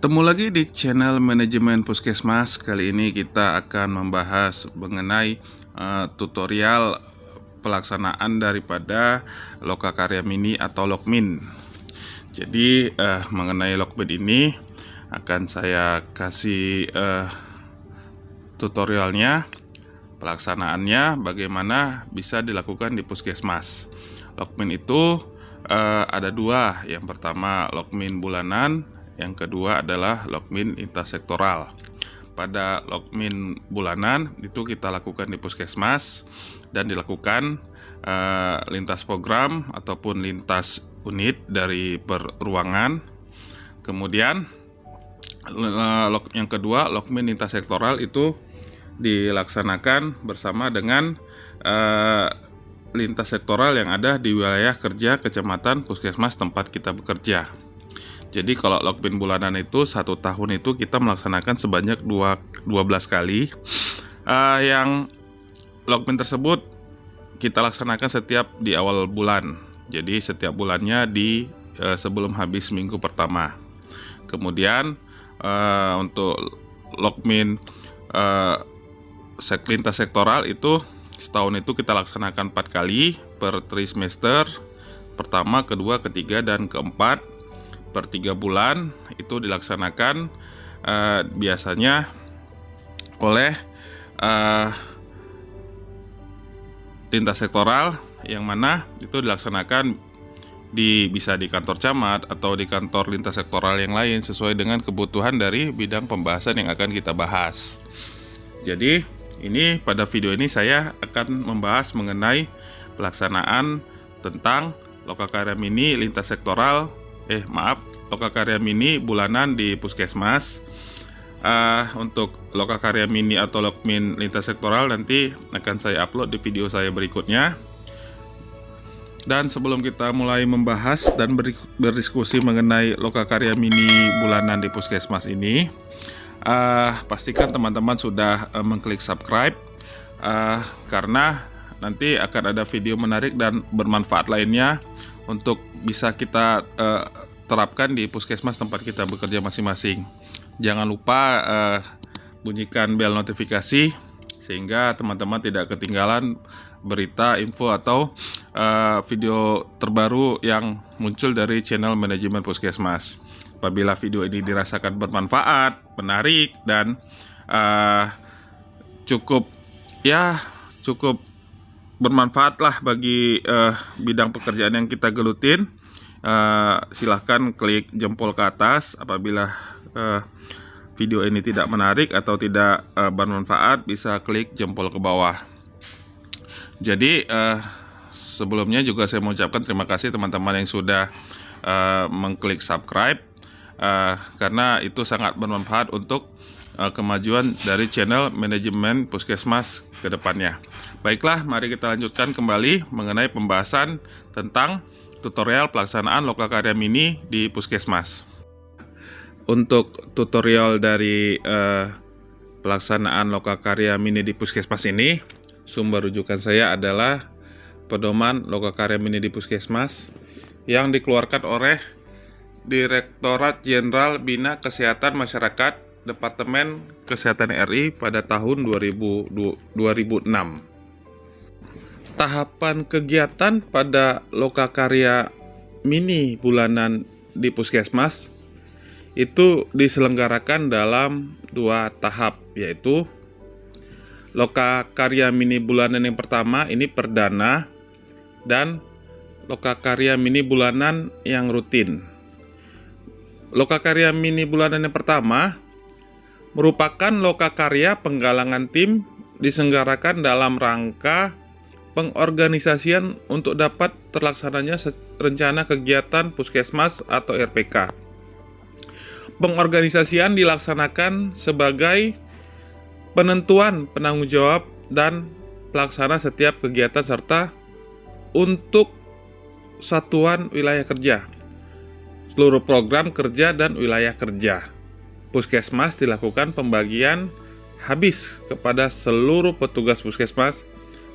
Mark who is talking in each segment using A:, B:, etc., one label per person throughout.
A: Ketemu lagi di channel Manajemen Puskesmas. Kali ini kita akan membahas mengenai tutorial pelaksanaan daripada Lokakarya Mini atau Lokmin. Jadi mengenai Lokmin ini akan saya kasih tutorialnya, pelaksanaannya, bagaimana bisa dilakukan di Puskesmas. Lokmin itu ada dua. Yang pertama Lokmin bulanan, yang kedua adalah Lokmin intersektoral. Pada Lokmin bulanan itu kita lakukan di Puskesmas dan dilakukan lintas program ataupun lintas unit dari per ruangan. Kemudian yang kedua Lokmin intersektoral itu dilaksanakan bersama dengan lintas sektoral yang ada di wilayah kerja kecamatan puskesmas tempat kita bekerja. Jadi kalau Lokmin bulanan itu 1 tahun itu kita melaksanakan sebanyak 12 kali. Yang Lokmin tersebut kita laksanakan setiap di awal bulan. Jadi setiap bulannya di sebelum habis minggu pertama. Kemudian untuk Lokmin lintas sektoral itu setahun itu kita laksanakan 4 kali per trimester. Pertama, kedua, ketiga, dan keempat. Per 3 bulan itu dilaksanakan biasanya oleh lintas sektoral, yang mana itu dilaksanakan bisa di kantor camat atau di kantor lintas sektoral yang lain sesuai dengan kebutuhan dari bidang pembahasan yang akan kita bahas. Jadi ini pada video ini saya akan membahas mengenai pelaksanaan tentang Lokakarya Mini lintas sektoral Lokakarya Mini bulanan di Puskesmas. Untuk Lokakarya Mini atau Lokmin lintas sektoral nanti akan saya upload di video saya berikutnya. Dan sebelum kita mulai membahas dan berdiskusi mengenai Lokakarya Mini bulanan di Puskesmas ini, pastikan teman-teman sudah mengklik subscribe, karena nanti akan ada video menarik dan bermanfaat lainnya untuk bisa kita terapkan di puskesmas tempat kita bekerja masing-masing. Jangan lupa bunyikan bel notifikasi sehingga teman-teman tidak ketinggalan berita, info, atau video terbaru yang muncul dari channel Manajemen Puskesmas. Apabila video ini dirasakan bermanfaat, menarik, dan cukup bermanfaat lah bagi bidang pekerjaan yang kita gelutin, silahkan klik jempol ke atas. Apabila video ini tidak menarik atau tidak bermanfaat, bisa klik jempol ke bawah. Jadi sebelumnya juga saya mengucapkan terima kasih teman-teman yang sudah mengklik subscribe, karena itu sangat bermanfaat untuk kemajuan dari channel Manajemen Puskesmas ke depannya. Baiklah, mari kita lanjutkan kembali mengenai pembahasan tentang tutorial pelaksanaan Lokakarya Mini di Puskesmas. Untuk tutorial dari pelaksanaan Lokakarya Mini di Puskesmas ini, sumber rujukan saya adalah Pedoman Lokakarya Mini di Puskesmas yang dikeluarkan oleh Direktorat Jenderal Bina Kesehatan Masyarakat Departemen Kesehatan RI pada tahun 2006. Tahapan kegiatan pada Lokakarya Mini bulanan di Puskesmas itu diselenggarakan dalam 2 tahap, yaitu Lokakarya Mini bulanan yang pertama ini perdana, dan Lokakarya Mini bulanan yang rutin. Lokakarya Mini bulanan yang pertama merupakan lokakarya penggalangan tim diselenggarakan dalam rangka pengorganisasian untuk dapat terlaksananya rencana kegiatan puskesmas atau RPK. Pengorganisasian dilaksanakan sebagai penentuan penanggung jawab dan pelaksana setiap kegiatan serta untuk satuan wilayah kerja, seluruh program kerja dan wilayah kerja. Puskesmas dilakukan pembagian habis kepada seluruh petugas puskesmas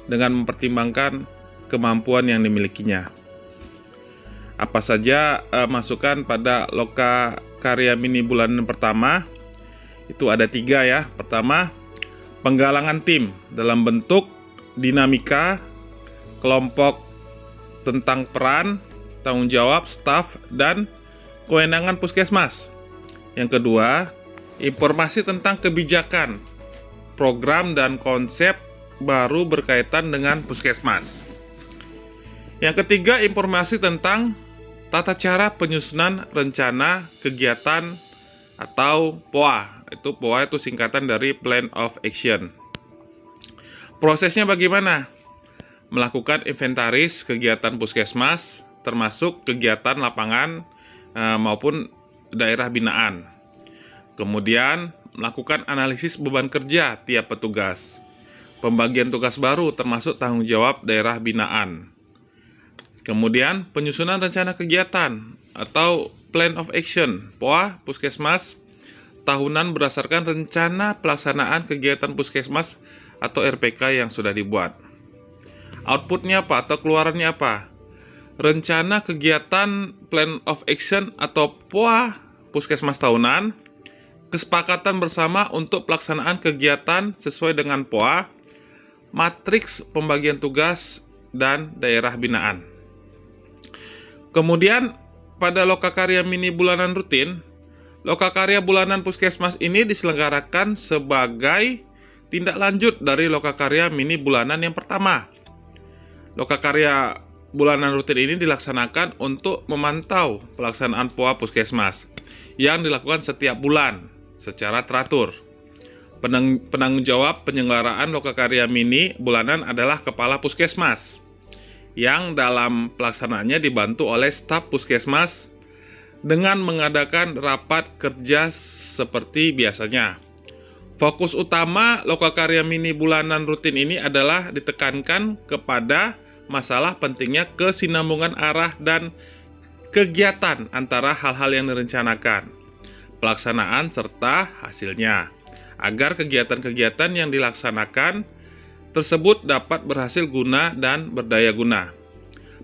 A: dengan mempertimbangkan kemampuan yang dimilikinya. Apa saja masukan pada lokakarya mini bulanan pertama? Itu ada 3 ya. Pertama, penggalangan tim dalam bentuk dinamika kelompok tentang peran, tanggung jawab, staf, dan kewenangan puskesmas. Yang kedua, informasi tentang kebijakan, program, dan konsep baru berkaitan dengan puskesmas. Yang ketiga, informasi tentang tata cara penyusunan rencana kegiatan atau POA. POA itu singkatan dari Plan of Action. Prosesnya bagaimana? Melakukan inventaris kegiatan puskesmas, termasuk kegiatan lapangan maupun daerah binaan. Kemudian melakukan analisis beban kerja tiap petugas. Pembagian tugas baru termasuk tanggung jawab daerah binaan. Kemudian penyusunan rencana kegiatan atau Plan of Action POA puskesmas tahunan berdasarkan rencana pelaksanaan kegiatan puskesmas atau RPK yang sudah dibuat. Outputnya apa atau keluarannya apa? Rencana kegiatan Plan of Action atau POA puskesmas tahunan, kesepakatan bersama untuk pelaksanaan kegiatan sesuai dengan POA, matriks pembagian tugas, dan daerah binaan. Kemudian pada lokakarya mini bulanan rutin, lokakarya bulanan puskesmas ini diselenggarakan sebagai tindak lanjut dari lokakarya mini bulanan yang pertama. Lokakarya bulanan rutin ini dilaksanakan untuk memantau pelaksanaan POA puskesmas yang dilakukan setiap bulan secara teratur. Penanggung jawab penyelenggaraan lokakarya mini bulanan adalah kepala puskesmas yang dalam pelaksanaannya dibantu oleh staf puskesmas dengan mengadakan rapat kerja seperti biasanya. Fokus utama lokakarya mini bulanan rutin ini adalah ditekankan kepada masalah pentingnya kesinambungan arah dan kegiatan antara hal-hal yang direncanakan, pelaksanaan, serta hasilnya, agar kegiatan-kegiatan yang dilaksanakan tersebut dapat berhasil guna dan berdaya guna.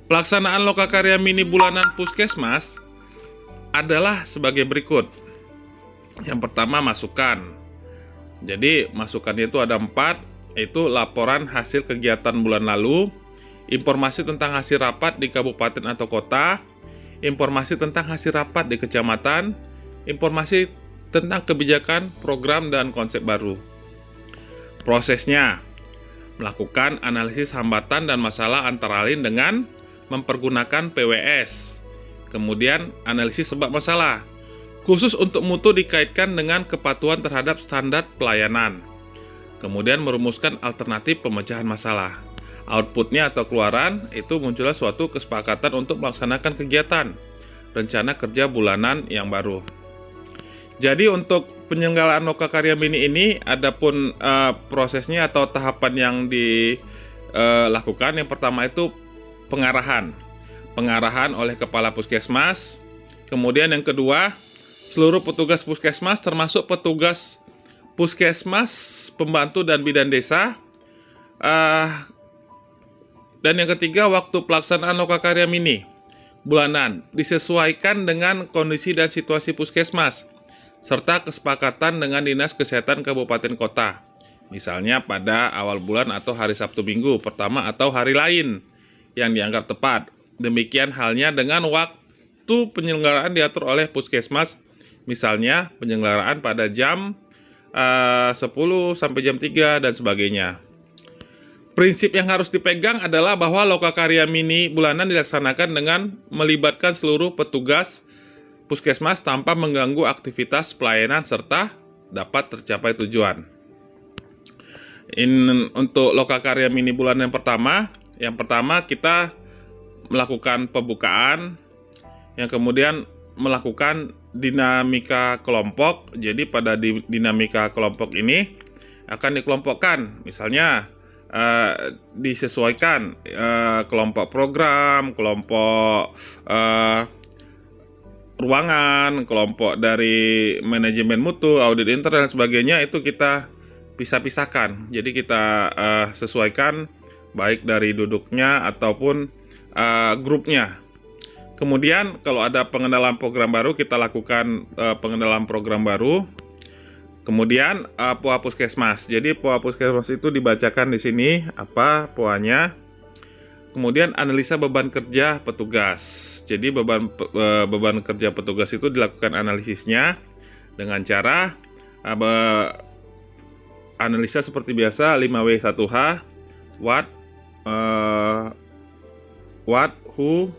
A: Pelaksanaan lokakarya mini bulanan puskesmas adalah sebagai berikut. Yang pertama, masukan. Jadi masukannya itu ada 4, yaitu laporan hasil kegiatan bulan lalu, informasi tentang hasil rapat di kabupaten atau kota, informasi tentang hasil rapat di kecamatan, informasi tentang kebijakan, program, dan konsep baru. Prosesnya, melakukan analisis hambatan dan masalah antara lain dengan mempergunakan PWS. Kemudian analisis sebab masalah, khusus untuk mutu dikaitkan dengan kepatuhan terhadap standar pelayanan. Kemudian merumuskan alternatif pemecahan masalah. Outputnya atau keluaran itu muncullah suatu kesepakatan untuk melaksanakan kegiatan rencana kerja bulanan yang baru. Jadi untuk penyelenggaraan lokakarya mini ini adapun prosesnya atau tahapan yang dilakukan, yang pertama itu pengarahan oleh kepala puskesmas. Kemudian yang kedua, seluruh petugas puskesmas termasuk petugas puskesmas, pembantu, dan bidan desa. Dan yang ketiga, waktu pelaksanaan lokakarya mini bulanan disesuaikan dengan kondisi dan situasi puskesmas serta kesepakatan dengan Dinas Kesehatan Kabupaten Kota. Misalnya pada awal bulan atau hari Sabtu Minggu pertama atau hari lain yang dianggap tepat. Demikian halnya dengan waktu penyelenggaraan diatur oleh puskesmas, misalnya penyelenggaraan pada jam 10 sampai jam 3 dan sebagainya. Prinsip yang harus dipegang adalah bahwa lokakarya mini bulanan dilaksanakan dengan melibatkan seluruh petugas puskesmas tanpa mengganggu aktivitas pelayanan serta dapat tercapai tujuan. Untuk lokakarya mini bulanan yang pertama kita melakukan pembukaan, yang kemudian melakukan dinamika kelompok. Jadi pada dinamika kelompok ini akan dikelompokkan, misalnya disesuaikan kelompok program, kelompok ruangan, kelompok dari manajemen mutu, audit intern, dan sebagainya. Itu kita pisah-pisahkan. Jadi kita sesuaikan baik dari duduknya ataupun grupnya. Kemudian kalau ada pengenalan program baru, kita lakukan pengenalan program baru. Kemudian POA Puskesmas. Jadi POA Puskesmas itu dibacakan di sini apa POA-nya. Kemudian analisa beban kerja petugas. Jadi beban kerja petugas itu dilakukan analisisnya dengan cara analisa seperti biasa 5W1H, what, who,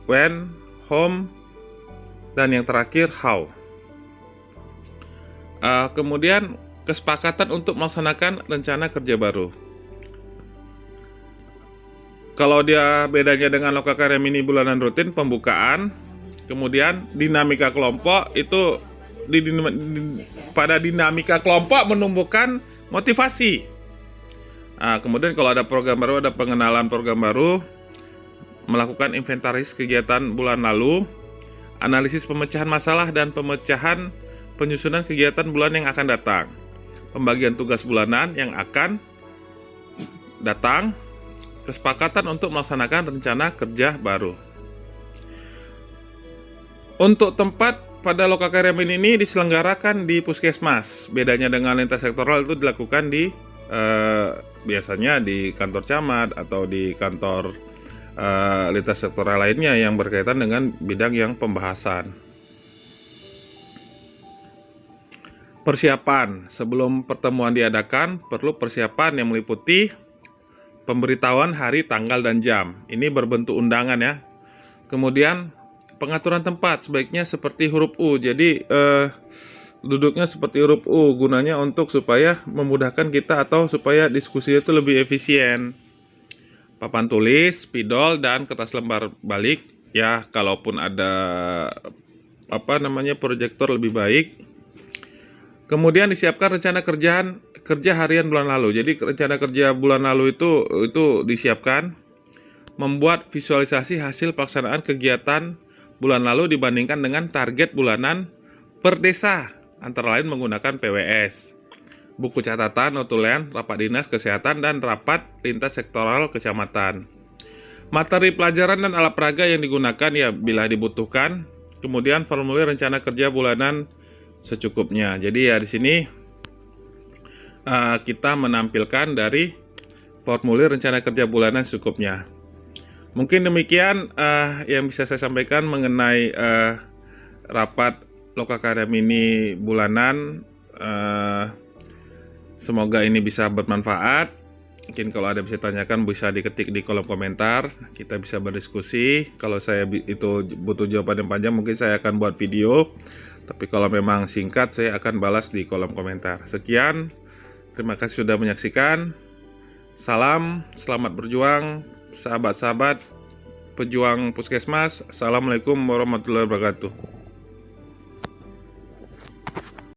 A: when, whom, dan yang terakhir how. Kemudian kesepakatan untuk melaksanakan rencana kerja baru. Kalau dia bedanya dengan lokakarya mini bulanan rutin, pembukaan, kemudian dinamika kelompok itu pada dinamika kelompok menumbuhkan motivasi. Kemudian kalau ada program baru, ada pengenalan program baru, melakukan inventaris kegiatan bulan lalu, analisis pemecahan masalah dan penyusunan kegiatan bulan yang akan datang, pembagian tugas bulanan yang akan datang, kesepakatan untuk melaksanakan rencana kerja baru. Untuk tempat pada lokakarya mini ini diselenggarakan di Puskesmas. Bedanya dengan lintas sektoral itu dilakukan di biasanya di kantor camat atau di kantor lintas sektoral lainnya yang berkaitan dengan bidang yang pembahasan. Persiapan sebelum pertemuan diadakan, perlu persiapan yang meliputi pemberitahuan hari, tanggal, dan jam. Ini berbentuk undangan ya. Kemudian pengaturan tempat sebaiknya seperti huruf U. Jadi duduknya seperti huruf U, gunanya untuk supaya memudahkan kita atau supaya diskusi itu lebih efisien. Papan tulis, spidol, dan kertas lembar balik. Ya, kalaupun ada proyektor lebih baik. Kemudian disiapkan rencana kerja harian bulan lalu. Jadi rencana kerja bulan lalu itu disiapkan. Membuat visualisasi hasil pelaksanaan kegiatan bulan lalu dibandingkan dengan target bulanan per desa, antara lain menggunakan PWS, buku catatan, notulen, rapat dinas kesehatan, dan rapat lintas sektoral kecamatan. Materi pelajaran dan alat peraga yang digunakan ya bila dibutuhkan. Kemudian formulir rencana kerja bulanan secukupnya. Jadi ya di sini kita menampilkan dari formulir rencana kerja bulanan secukupnya. Mungkin demikian yang bisa saya sampaikan mengenai rapat lokakarya mini bulanan. Semoga ini bisa bermanfaat. Mungkin kalau ada bisa tanyakan bisa diketik di kolom komentar. Kita bisa berdiskusi. Kalau saya itu butuh jawaban yang panjang, mungkin saya akan buat video. Tapi kalau memang singkat, saya akan balas di kolom komentar. Sekian, terima kasih sudah menyaksikan. Salam, selamat berjuang, sahabat-sahabat pejuang Puskesmas. Assalamualaikum warahmatullahi wabarakatuh.